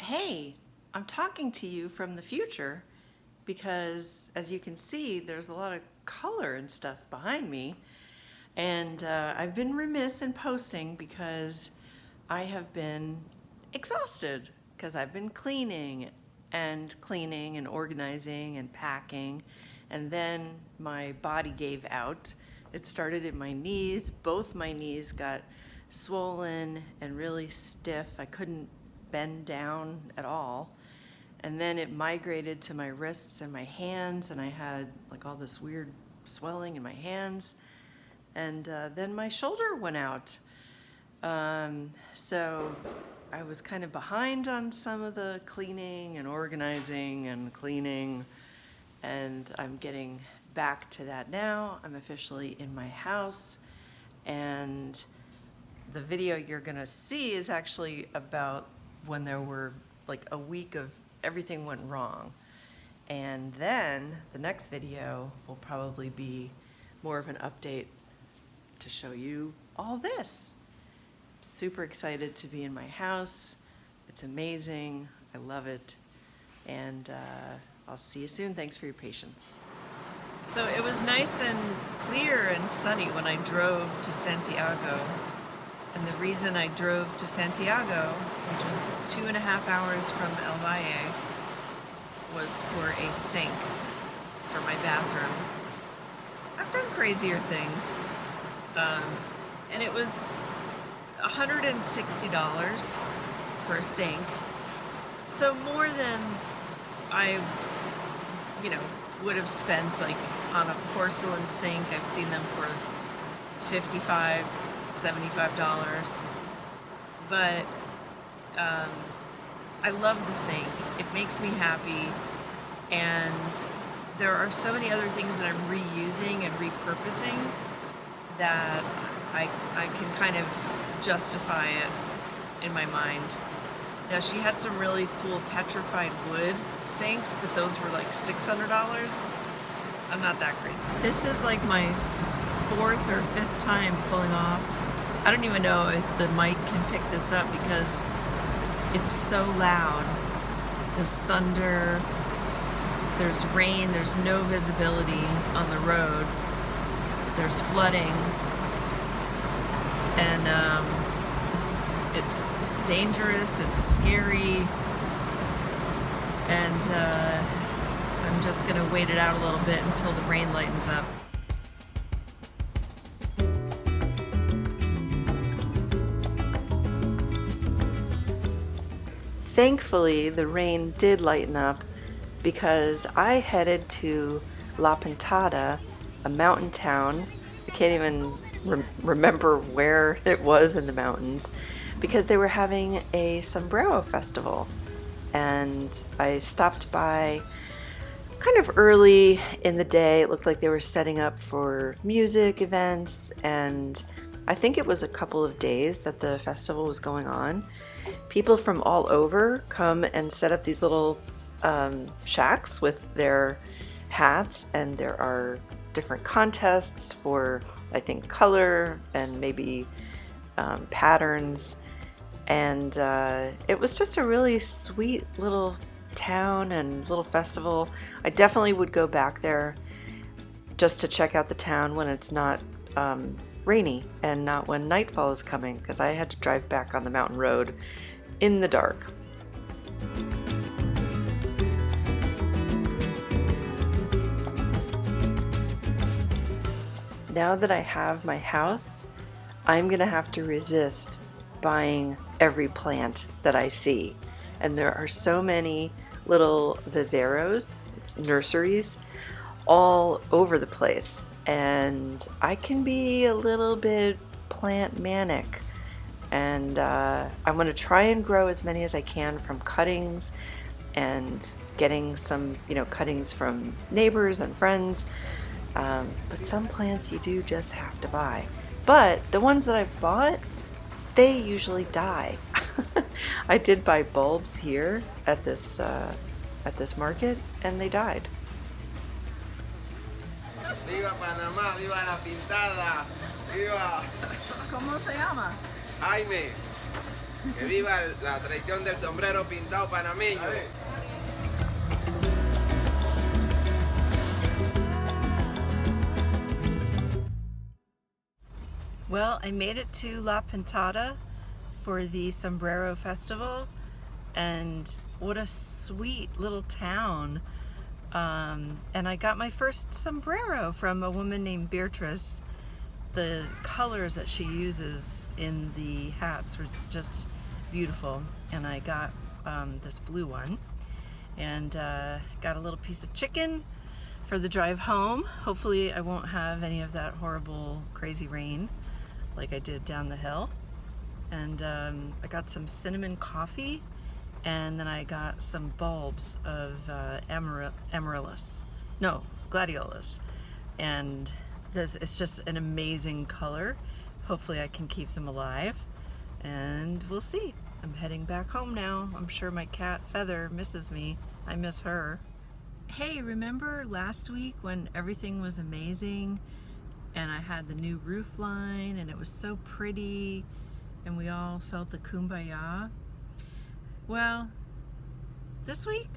Hey, I'm talking to you from the future because, as you can see, there's a lot of color and stuff behind me. And I've been remiss in posting because I have been exhausted because I've been cleaning and organizing and packing. And then my body gave out. It started at my knees. Both my knees got swollen and really stiff. I couldn't bend down at all. And then it migrated to my wrists and my hands, and I had like all this weird swelling in my hands. And then my shoulder went out. So I was kind of behind on some of the cleaning and organizing and cleaning, and I'm getting back to that now. I'm officially in my house, and the video you're gonna see is actually about when there were like a week of everything went wrong. And then the next video will probably be more of an update to show you all this. Super excited to be in my house. It's amazing. I love it. And I'll see you soon. Thanks for your patience. So it was nice and clear and sunny when I drove to Santiago. And the reason I drove to Santiago, which was 2.5 hours from El Valle, was for a sink for my bathroom. I've done crazier things. And it was $160 for a sink. So more than I, would have spent like on a porcelain sink. I've seen them for $55, $75. But I love the sink. It makes me happy. And there are so many other things that I'm reusing and repurposing that I can kind of justify it in my mind. Now, she had some really cool petrified wood sinks, but those were like $600. I'm not that crazy. This is like my 4th or 5th time pulling off. I don't even know if the mic can pick this up because it's so loud. There's thunder, there's rain, there's no visibility on the road, there's flooding, and it's dangerous, it's scary, and I'm just gonna wait it out a little bit until the rain lightens up. Thankfully, the rain did lighten up because I headed to La Pintada, a mountain town. I can't even remember where it was in the mountains, because they were having a sombrero festival. And I stopped by kind of early in the day. It looked like they were setting up for music events, and I think it was a couple of days that the festival was going on. People from all over come and set up these little shacks with their hats, and there are different contests for, I think, color and maybe patterns. And it was just a really sweet little town and little festival. I definitely would go back there just to check out the town when it's not rainy and not when nightfall is coming, because I had to drive back on the mountain road in the dark. Now that I have my house, I'm gonna have to resist buying every plant that I see. And there are so many little viveros, it's nurseries, all over the place. And I can be a little bit plant manic. And I'm gonna try and grow as many as I can from cuttings and getting some, cuttings from neighbors and friends. But some plants you do just have to buy. But the ones that I've bought, they usually die. I did buy bulbs here at this market, and they died. Viva Panama, viva la pintada, viva. ¿Cómo se llama? Jaime. Que viva la tradición del sombrero pintado panameño. Well, I made it to La Pintada for the Sombrero Festival, and what a sweet little town. And I got my first sombrero from a woman named Beatrice. The colors that she uses in the hats was just beautiful, and I got this blue one, and got a little piece of chicken for the drive home. Hopefully I won't have any of that horrible crazy rain like I did down the hill. And I got some cinnamon coffee, and then I got some bulbs of gladiolas. And it's just an amazing color. Hopefully I can keep them alive, and we'll see. I'm heading back home now. I'm sure my cat Feather misses me. I miss her. Hey, remember last week when everything was amazing and I had the new roof line and it was so pretty and we all felt the kumbaya? Well, this week,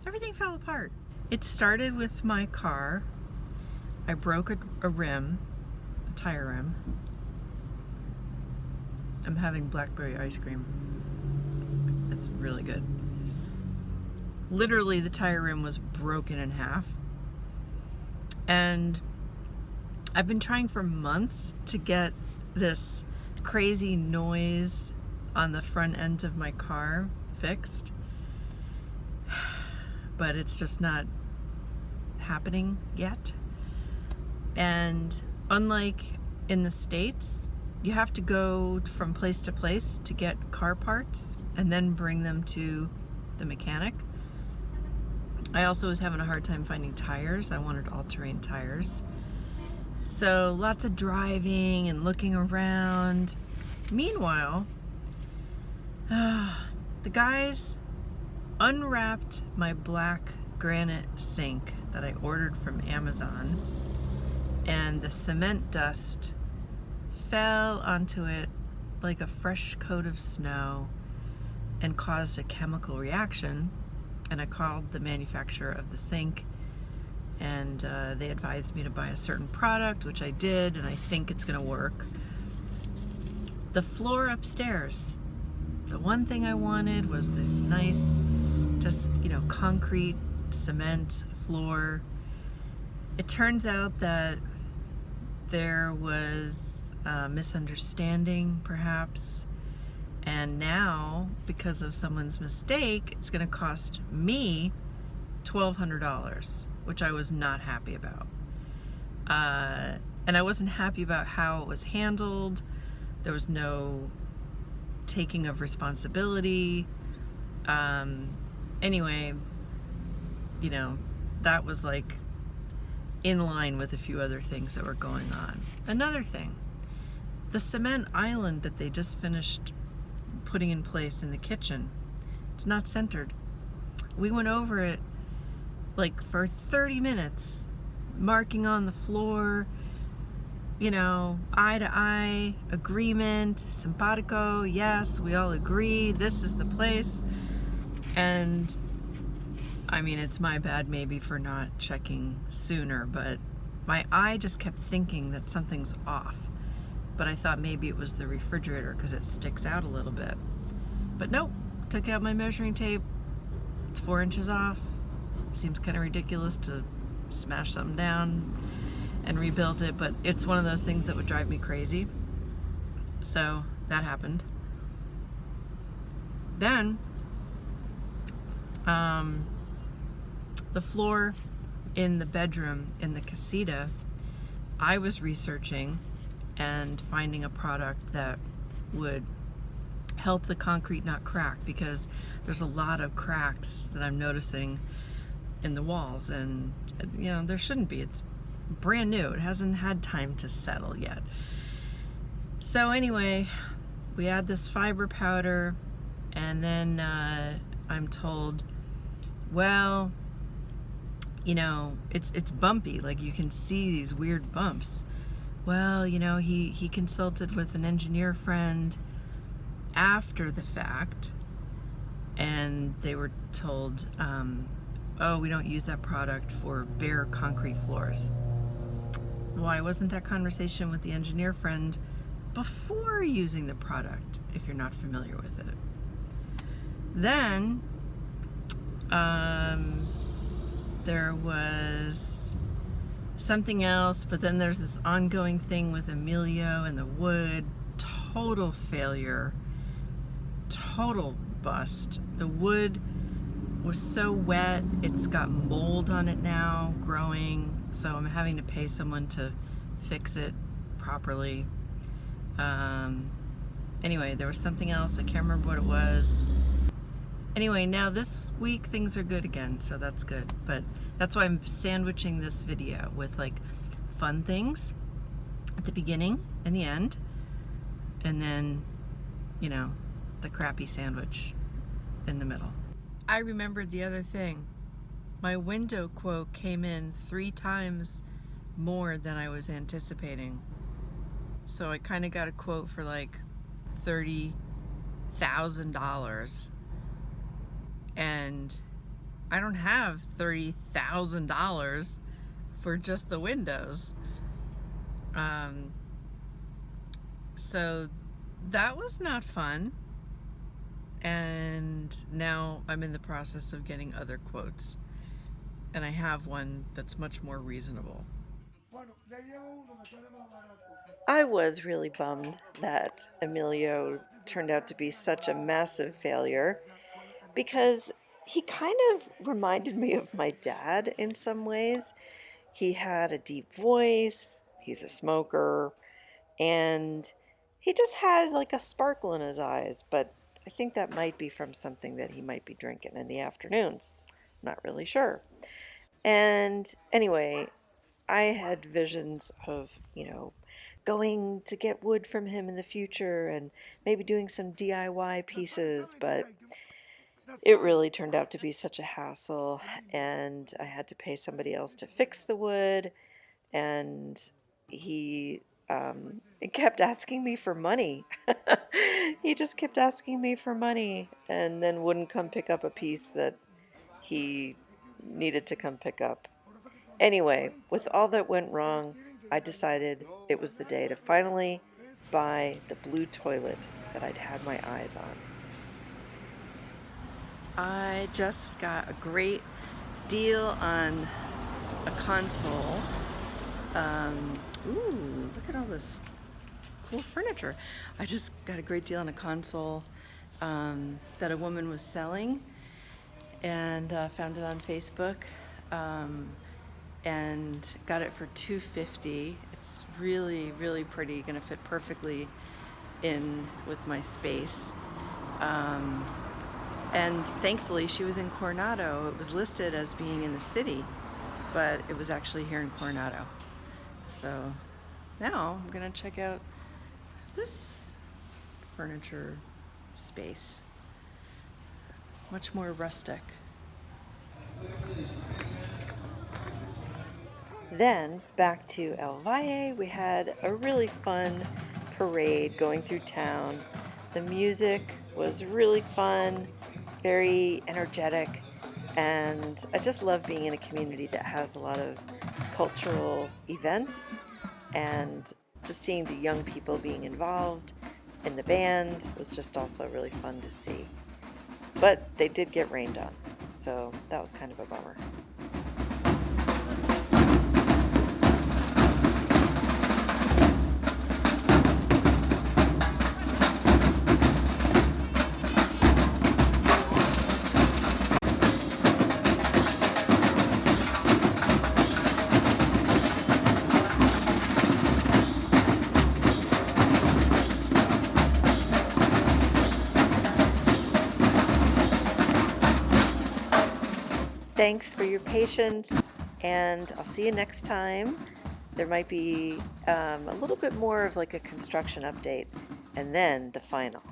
everything fell apart. It started with my car. I broke a rim, a tire rim. I'm having blackberry ice cream. It's really good. Literally, the tire rim was broken in half. And I've been trying for months to get this crazy noise on the front end of my car fixed, but it's just not happening yet. And unlike in the States, you have to go from place to place to get car parts and then bring them to the mechanic. I also was having a hard time finding tires. I wanted all-terrain tires. So lots of driving and looking around. Meanwhile, the guys unwrapped my black granite sink that I ordered from Amazon, and the cement dust fell onto it like a fresh coat of snow and caused a chemical reaction. And I called the manufacturer of the sink, and they advised me to buy a certain product, which I did, and I think it's gonna work. The floor upstairs, the one thing I wanted was this nice, just, concrete cement floor. It turns out that there was a misunderstanding, perhaps, and now, because of someone's mistake, it's gonna cost me $1,200, which I was not happy about. And I wasn't happy about how it was handled. There was no taking of responsibility. Anyway, that was like in line with a few other things that were going on. Another thing, the cement island that they just finished putting in place in the kitchen, it's not centered. We went over it like for 30 minutes, marking on the floor, eye to eye, agreement, simpatico, yes, we all agree, this is the place. And I mean, it's my bad maybe for not checking sooner, but my eye just kept thinking that something's off. But I thought maybe it was the refrigerator because it sticks out a little bit. But nope, took out my measuring tape. It's 4 inches off. Seems kind of ridiculous to smash something down and rebuild it, but it's one of those things that would drive me crazy. So that happened. Then, the floor in the bedroom in the casita, I was researching and finding a product that would help the concrete not crack, because there's a lot of cracks that I'm noticing in the walls, and there shouldn't be. It's brand new. It hasn't had time to settle yet. So anyway, we add this fiber powder, and then I'm told, well, it's bumpy, like you can see these weird bumps. Well, he consulted with an engineer friend, after the fact, and they were told, oh, we don't use that product for bare concrete floors. Why wasn't that conversation with the engineer friend before using the product, if you're not familiar with it? Then there was something else, but then there's this ongoing thing with Emilio and the wood. Total failure, total bust. The wood was so wet, it's got mold on it now, growing, so I'm having to pay someone to fix it properly. Anyway, there was something else, I can't remember what it was. Anyway, now this week things are good again, so that's good. But that's why I'm sandwiching this video with like fun things at the beginning and the end, and then, you know, the crappy sandwich in the middle. I remembered the other thing. My window quote came in 3 times more than I was anticipating. So I kind of got a quote for like $30,000. And I don't have $30,000 for just the windows. So that was not fun. And now I'm in the process of getting other quotes. And I have one that's much more reasonable. I was really bummed that Emilio turned out to be such a massive failure, because he kind of reminded me of my dad in some ways. He had a deep voice, he's a smoker, and he just had like a sparkle in his eyes, but I think that might be from something that he might be drinking in the afternoons. I'm not really sure. And anyway, I had visions of, you know, going to get wood from him in the future and maybe doing some DIY pieces, but it really turned out to be such a hassle, and I had to pay somebody else to fix the wood, and he kept asking me for money. He just kept asking me for money and then wouldn't come pick up a piece that he needed to come pick up. Anyway, with all that went wrong, I decided it was the day to finally buy the blue toilet that I'd had my eyes on. I just got a great deal on a console. Ooh, look at all this cool furniture. I just got a great deal on a console that a woman was selling, and found it on Facebook, and got it for $250. It's really, really pretty, gonna fit perfectly in with my space. And thankfully she was in Coronado. It was listed as being in the city, but it was actually here in Coronado. So now I'm gonna check out this furniture space. Much more rustic. Then back to El Valle, we had a really fun parade going through town. The music was really fun, very energetic, and I just love being in a community that has a lot of cultural events, and just seeing the young people being involved in the band was just also really fun to see. But they did get rained on, so that was kind of a bummer. Thanks for your patience, and I'll see you next time. There might be a little bit more of like a construction update, and then the final.